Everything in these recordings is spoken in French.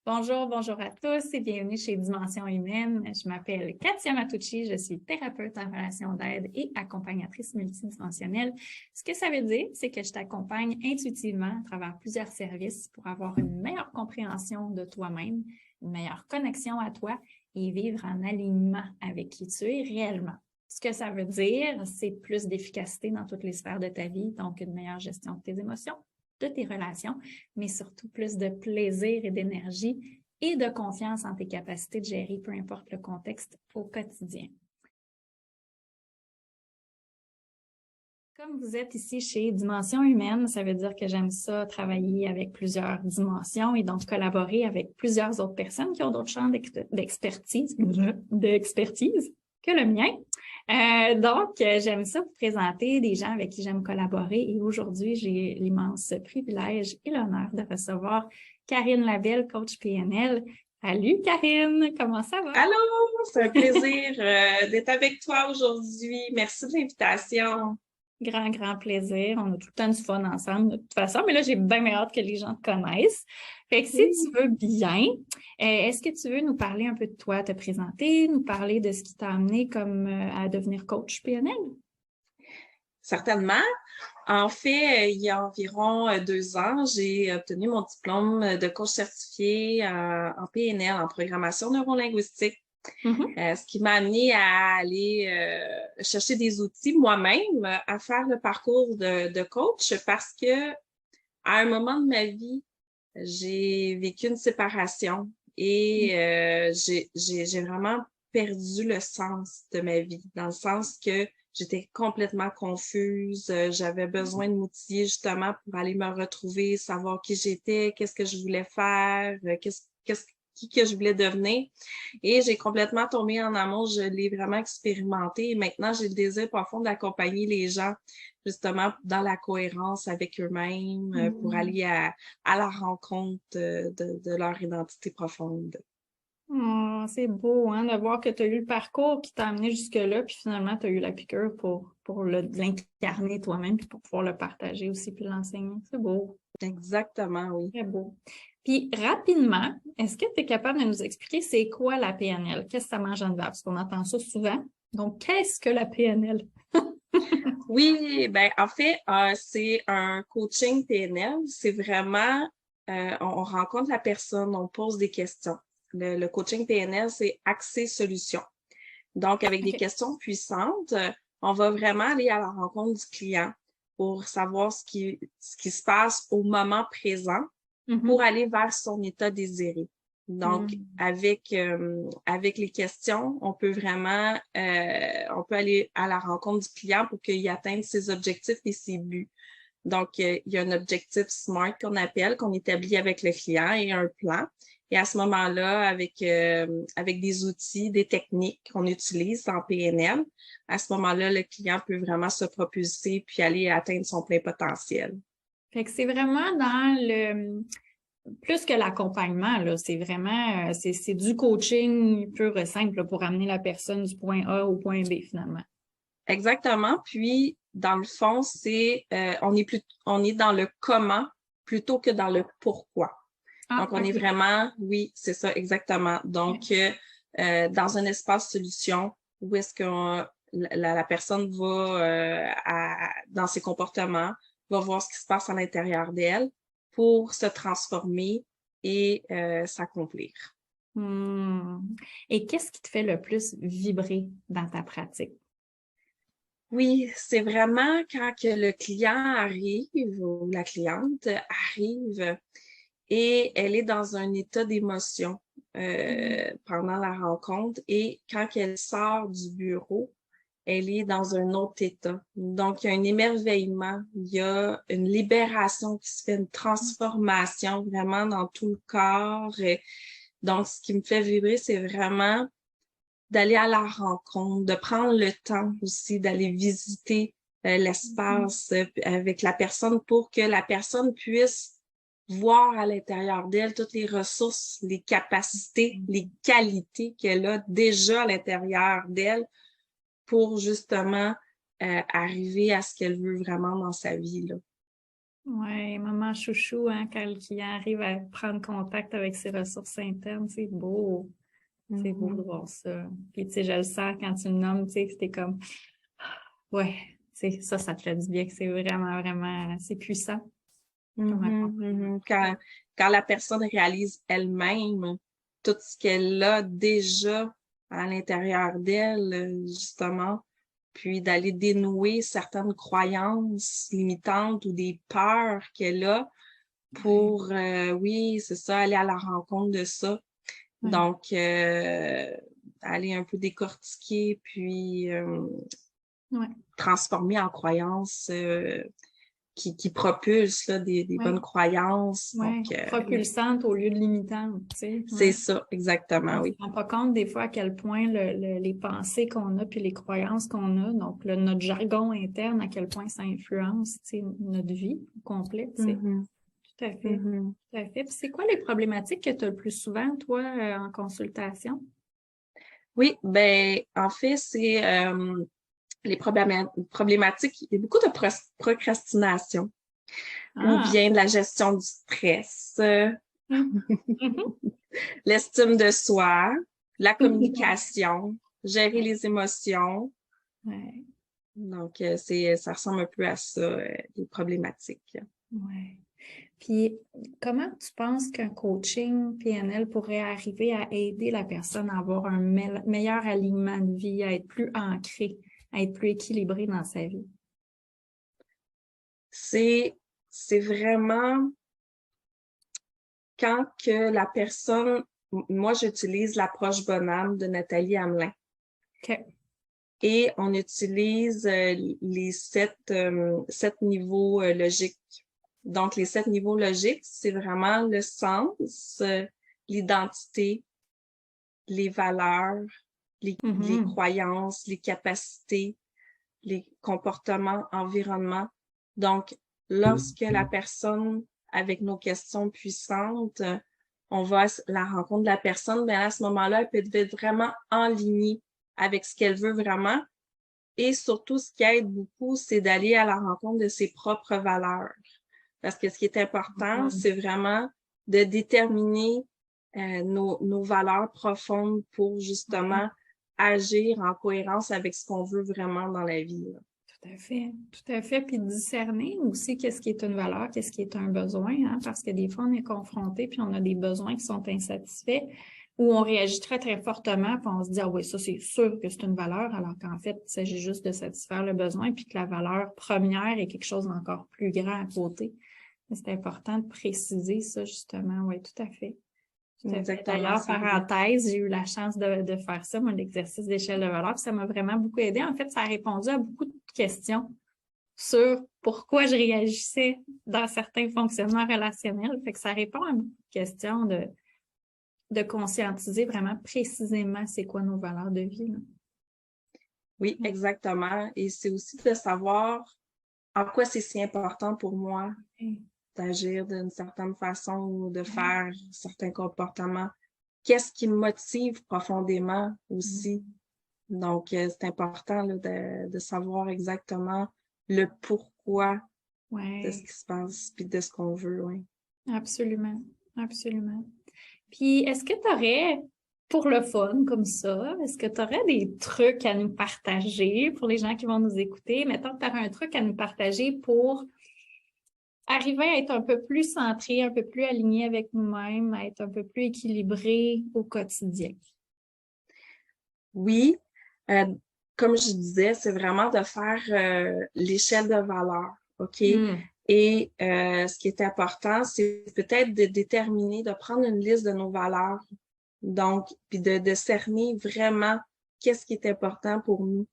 Bonjour à tous et bienvenue chez Dimension Humaine. Je m'appelle Katia Matucci, je suis thérapeute en relation d'aide et accompagnatrice multidimensionnelle. Ce que ça veut dire, c'est que je t'accompagne intuitivement à travers plusieurs services pour avoir une meilleure compréhension de toi-même, une meilleure connexion à toi et vivre en alignement avec qui tu es réellement. Ce que ça veut dire, c'est plus d'efficacité dans toutes les sphères de ta vie, donc une meilleure gestion de tes émotions, de tes relations, mais surtout plus de plaisir et d'énergie et de confiance en tes capacités de gérer peu importe le contexte au quotidien. Comme vous êtes ici chez Dimension Humaine, ça veut dire que j'aime ça travailler avec plusieurs dimensions et donc collaborer avec plusieurs autres personnes qui ont d'autres champs d'expertise que le mien. Donc, j'aime ça vous présenter des gens avec qui j'aime collaborer et aujourd'hui, j'ai l'immense privilège et l'honneur de recevoir Karine Labelle, coach PNL. Salut Karine, comment ça va? Allô, c'est un plaisir d'être avec toi aujourd'hui. Merci de l'invitation. Grand plaisir. On a tout le temps du fun ensemble de toute façon, mais là, j'ai bien hâte que les gens te connaissent. Fait que si tu veux bien, est-ce que tu veux nous parler un peu de toi, te présenter, nous parler de ce qui t'a amené comme à devenir coach PNL? Certainement. En fait, il y a environ 2 ans, j'ai obtenu mon diplôme de coach certifié en PNL, en programmation neurolinguistique. Ce qui m'a amené à aller chercher des outils moi-même, à faire le parcours de coach parce que à un moment de ma vie, j'ai vécu une séparation et j'ai vraiment perdu le sens de ma vie, dans le sens que j'étais complètement confuse. J'avais besoin de m'outiller justement pour aller me retrouver, savoir qui j'étais, qu'est-ce que je voulais faire, qui que je voulais devenir. Et j'ai complètement tombé en amour. Je l'ai vraiment expérimenté. Et maintenant, j'ai le désir profond d'accompagner les gens justement dans la cohérence avec eux-mêmes pour aller à la rencontre de leur identité profonde. Oh, c'est beau, hein, de voir que tu as eu le parcours qui t'a amené jusque-là, puis finalement, tu as eu la piqûre pour l'incarner toi-même, puis pour pouvoir le partager aussi, puis l'enseigner. C'est beau. Exactement, oui. Très beau. Puis, rapidement, est-ce que tu es capable de nous expliquer c'est quoi la PNL? Qu'est-ce que ça mange en dedans? Parce qu'on entend ça souvent. Donc, qu'est-ce que la PNL? Oui, ben en fait, c'est un coaching PNL. C'est vraiment, on rencontre la personne, on pose des questions. Le coaching PNL, c'est axé solution. Donc, avec des OK. questions puissantes, on va vraiment aller à la rencontre du client pour savoir ce qui se passe au moment présent pour aller vers son état désiré. Donc, avec les questions, on peut vraiment, on peut aller à la rencontre du client pour qu'il atteigne ses objectifs et ses buts. Donc, il y a un objectif SMART qu'on établit avec le client et un plan. Et à ce moment-là, avec des outils, des techniques qu'on utilise en PNL, à ce moment-là, le client peut vraiment se propulser puis aller atteindre son plein potentiel. Fait que c'est vraiment dans le plus que l'accompagnement, là, c'est vraiment c'est du coaching pur et simple là, pour amener la personne du point A au point B finalement. Exactement. Puis, dans le fond, on est dans le comment plutôt que dans le pourquoi. Ah, Donc, on est OK. vraiment, oui, c'est ça, exactement. Donc, dans un espace solution, où est-ce que la personne va, dans ses comportements, va voir ce qui se passe à l'intérieur d'elle pour se transformer et s'accomplir. Et qu'est-ce qui te fait le plus vibrer dans ta pratique? Oui, c'est vraiment quand que le client arrive ou la cliente arrive et elle est dans un état d'émotion pendant la rencontre et quand elle sort du bureau, elle est dans un autre état. Donc, il y a un émerveillement, il y a une libération qui se fait, une transformation vraiment dans tout le corps. Et donc, ce qui me fait vibrer, c'est vraiment d'aller à la rencontre, de prendre le temps aussi d'aller visiter l'espace avec la personne pour que la personne puisse voir à l'intérieur d'elle toutes les ressources, les capacités, les qualités qu'elle a déjà à l'intérieur d'elle pour justement arriver à ce qu'elle veut vraiment dans sa vie, là. Oui, maman chouchou, hein, quand le client arrive à prendre contact avec ses ressources internes, c'est beau. C'est beau de voir ça. Puis, tu sais, je le sens quand tu me nommes, tu sais, que c'était comme, ouais, tu sais, ça te fait du bien, que c'est vraiment, vraiment, c'est puissant. Quand la personne réalise elle-même tout ce qu'elle a déjà à l'intérieur d'elle, justement, puis d'aller dénouer certaines croyances limitantes ou des peurs qu'elle a pour, oui, c'est ça, aller à la rencontre de ça. Ouais. Donc, aller un peu décortiquer, puis transformer en croyances qui propulsent là, des bonnes croyances. Oui, propulsantes au lieu de limitantes, tu sais. C'est ça, exactement, oui. On ne se rend pas compte des fois à quel point les pensées qu'on a puis les croyances qu'on a, donc notre jargon interne, à quel point ça influence, tu sais, notre vie au complet, tu sais. Tout à fait. Tout à fait. Puis c'est quoi les problématiques que tu as le plus souvent, toi, en consultation? Oui, ben en fait, c'est les problématiques. Il y a beaucoup de procrastination ou bien de la gestion du stress, l'estime de soi, la communication, gérer les émotions. Ouais. Donc, ça ressemble un peu à ça, les problématiques. Oui. Puis, comment tu penses qu'un coaching PNL pourrait arriver à aider la personne à avoir un meilleur alignement de vie, à être plus ancré, à être plus équilibré dans sa vie? C'est vraiment quand que la personne, moi j'utilise l'approche bonhomme de Nathalie Hamelin. OK. Et on utilise les 7 niveaux logiques. Donc, les 7 niveaux logiques, c'est vraiment le sens, l'identité, les valeurs, les croyances, les capacités, les comportements, environnement. Donc, lorsque la personne, avec nos questions puissantes, on va à la rencontre de la personne, bien à ce moment-là, elle peut être vraiment en ligne avec ce qu'elle veut vraiment. Et surtout, ce qui aide beaucoup, c'est d'aller à la rencontre de ses propres valeurs. Parce que ce qui est important, c'est vraiment de déterminer nos valeurs profondes pour justement agir en cohérence avec ce qu'on veut vraiment dans la vie. Là. Tout à fait, tout à fait. Puis discerner aussi qu'est-ce qui est une valeur, qu'est-ce qui est un besoin, hein, parce que des fois, on est confronté puis on a des besoins qui sont insatisfaits ou on réagit très, très fortement puis on se dit « Ah oui, ça, c'est sûr que c'est une valeur », alors qu'en fait, il s'agit juste de satisfaire le besoin puis que la valeur première est quelque chose d'encore plus grand à côté. C'est important de préciser ça, justement. Oui, tout à fait. D'ailleurs, parenthèse, j'ai eu la chance de faire ça, moi, l'exercice d'échelle de valeur, puis ça m'a vraiment beaucoup aidé. En fait, ça a répondu à beaucoup de questions sur pourquoi je réagissais dans certains fonctionnements relationnels. Fait que ça répond à beaucoup de questions de conscientiser vraiment précisément c'est quoi nos valeurs de vie. Là. Oui, exactement. Et c'est aussi de savoir en quoi c'est si important pour moi d'agir d'une certaine façon ou de faire certains comportements. Qu'est-ce qui me motive profondément aussi? Donc, c'est important là, de savoir exactement le pourquoi de ce qui se passe puis de ce qu'on veut. Oui. Absolument, absolument. Puis, est-ce que tu aurais, pour le fun comme ça, est-ce que tu aurais des trucs à nous partager pour les gens qui vont nous écouter? Mettons que tu aurais un truc à nous partager pour arriver à être un peu plus centré, un peu plus aligné avec nous-mêmes, à être un peu plus équilibré au quotidien. Oui, comme je disais, c'est vraiment de faire l'échelle de valeur, OK? Et ce qui est important, c'est peut-être de déterminer, de prendre une liste de nos valeurs, donc, puis de cerner vraiment qu'est-ce qui est important pour nous.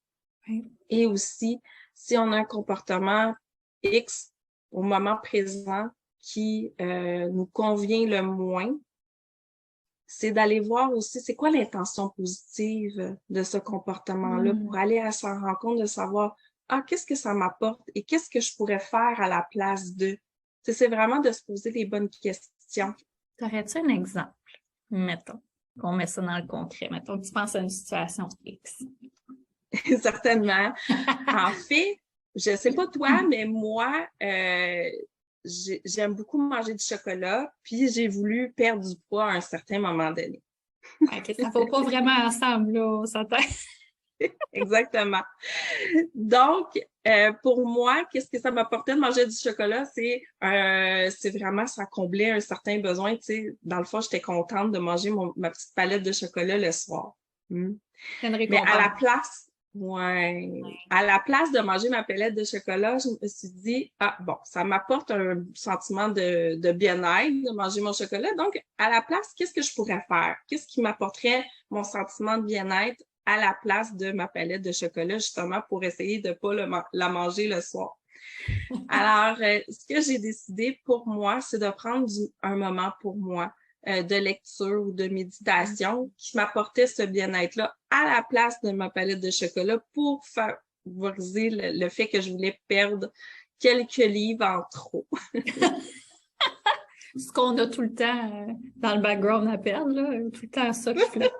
Oui. Et aussi, si on a un comportement X au moment présent qui nous convient le moins, c'est d'aller voir aussi c'est quoi l'intention positive de ce comportement-là pour aller à sa rencontre, de savoir qu'est-ce que ça m'apporte et qu'est-ce que je pourrais faire à la place de. C'est vraiment de se poser les bonnes questions. T'aurais-tu un exemple? Mettons, qu'on met ça dans le concret. Mettons que tu penses à une situation X. Certainement. En fait, je sais pas toi, mais moi, j'aime beaucoup manger du chocolat, puis j'ai voulu perdre du poids à un certain moment donné. OK, ça ne va pas vraiment ensemble, là, on s'entend. Exactement. Donc, pour moi, qu'est-ce que ça m'apportait de manger du chocolat? C'est vraiment, ça comblait un certain besoin. Tu sais, dans le fond, j'étais contente de manger ma petite palette de chocolat le soir. C'est une Mais à la récompense. place, à la place de manger ma palette de chocolat, je me suis dit, ah bon, ça m'apporte un sentiment de bien-être de manger mon chocolat. Donc, à la place, qu'est-ce que je pourrais faire? Qu'est-ce qui m'apporterait mon sentiment de bien-être à la place de ma palette de chocolat, justement, pour essayer de pas la manger le soir? Alors, ce que j'ai décidé pour moi, c'est de prendre un moment pour moi de lecture ou de méditation qui m'apportait ce bien-être-là à la place de ma palette de chocolat pour favoriser le fait que je voulais perdre quelques livres en trop. Ce qu'on a tout le temps dans le background à perdre, là, tout le temps ça qui flotte.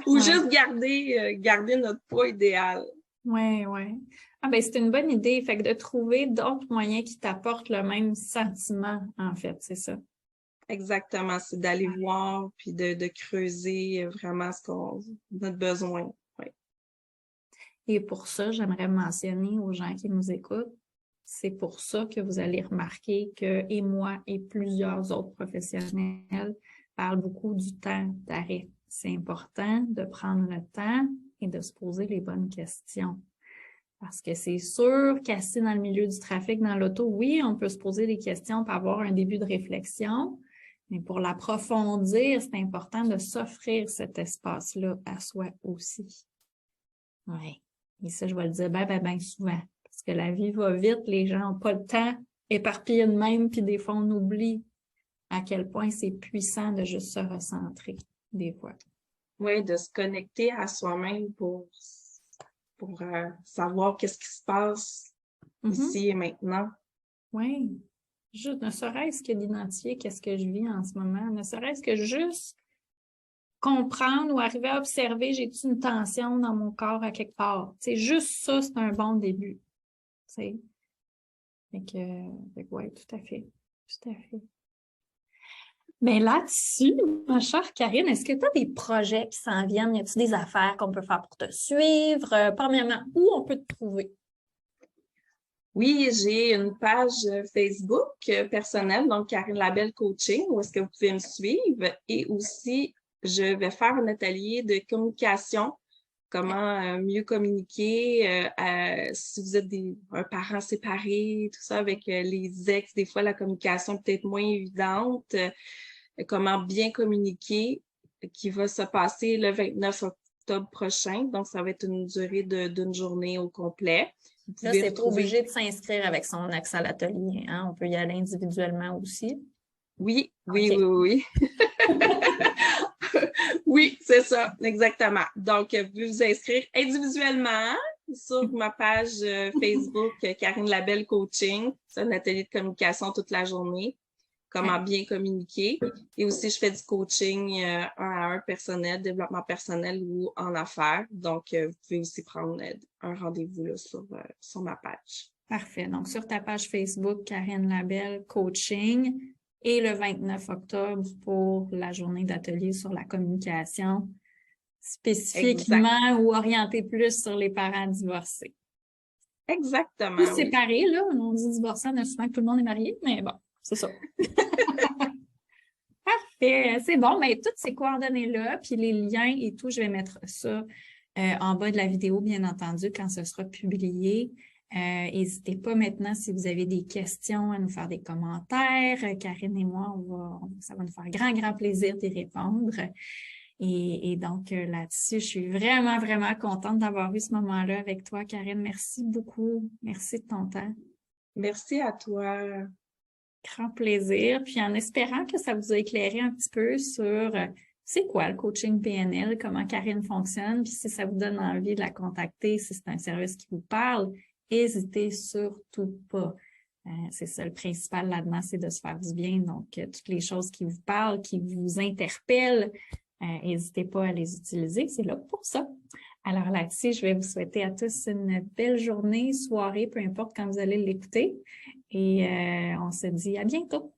Ou juste garder notre poids idéal. Oui, oui. Ah ben c'est une bonne idée. Fait que de trouver d'autres moyens qui t'apportent le même sentiment, en fait, c'est ça. Exactement, c'est d'aller voir puis de creuser vraiment notre besoin. Oui. Et pour ça, j'aimerais mentionner aux gens qui nous écoutent, c'est pour ça que vous allez remarquer que et moi et plusieurs autres professionnels parlent beaucoup du temps d'arrêt. C'est important de prendre le temps et de se poser les bonnes questions. Parce que c'est sûr qu'assis dans le milieu du trafic, dans l'auto, oui, on peut se poser des questions pour avoir un début de réflexion, mais pour l'approfondir, c'est important de s'offrir cet espace-là à soi aussi. Oui. Et ça, je vais le dire ben souvent. Parce que la vie va vite, les gens n'ont pas le temps, éparpillés de même, puis des fois, on oublie à quel point c'est puissant de juste se recentrer, des fois. Oui, de se connecter à soi-même pour savoir qu'est-ce qui se passe ici et maintenant. Oui. Juste, ne serait-ce que d'identifier qu'est-ce que je vis en ce moment, ne serait-ce que juste comprendre ou arriver à observer, j'ai-tu une tension dans mon corps à quelque part. C'est juste ça, c'est un bon début. Fait que ouais, tout à fait. Tout à fait. Mais là-dessus, ma chère Karine, est-ce que tu as des projets qui s'en viennent? Y a-t-il des affaires qu'on peut faire pour te suivre? Premièrement, où on peut te trouver? Oui, j'ai une page Facebook personnelle, donc Karine Labelle Coaching, où est-ce que vous pouvez me suivre. Et aussi, je vais faire un atelier de communication, comment mieux communiquer si vous êtes un parent séparé, tout ça avec les ex. Des fois, la communication est peut-être moins évidente. Comment bien communiquer, qui va se passer le 29 octobre prochain. Donc, ça va être une durée d'une journée au complet. Là, c'est pas obligé de s'inscrire avec son ex à l'atelier. Hein? On peut y aller individuellement aussi. Oui. Oui, c'est ça, exactement. Donc, vous pouvez vous inscrire individuellement sur ma page Facebook Karine Labelle Coaching. C'est un atelier de communication toute la journée. Comment bien communiquer. Et aussi, je fais du coaching un à un personnel, développement personnel ou en affaires. Donc, vous pouvez aussi prendre un rendez-vous là, sur ma page. Parfait. Donc, sur ta page Facebook, Karine Labelle Coaching, et le 29 octobre pour la journée d'atelier sur la communication, spécifiquement ou orienté plus sur les parents divorcés. Exactement. Ou séparés, là. On dit divorcé, on a souvent que tout le monde est marié, mais bon, c'est ça. Parfait. C'est bon. Mais toutes ces coordonnées-là, puis les liens et tout, je vais mettre ça en bas de la vidéo, bien entendu, quand ce sera publié. N'hésitez pas maintenant, si vous avez des questions, à nous faire des commentaires. Karine et moi, ça va nous faire grand plaisir d'y répondre. Et donc, là-dessus, je suis vraiment, vraiment contente d'avoir eu ce moment-là avec toi, Karine. Merci beaucoup. Merci de ton temps. Merci à toi. Grand plaisir. Puis en espérant que ça vous a éclairé un petit peu sur c'est quoi le coaching PNL, comment Karine fonctionne, puis si ça vous donne envie de la contacter, si c'est un service qui vous parle, n'hésitez surtout pas. C'est ça, le principal là-dedans, c'est de se faire du bien. Donc, toutes les choses qui vous parlent, qui vous interpellent, n'hésitez pas à les utiliser. C'est là pour ça. Alors là-dessus, je vais vous souhaiter à tous une belle journée, soirée, peu importe quand vous allez l'écouter. et on se dit à bientôt.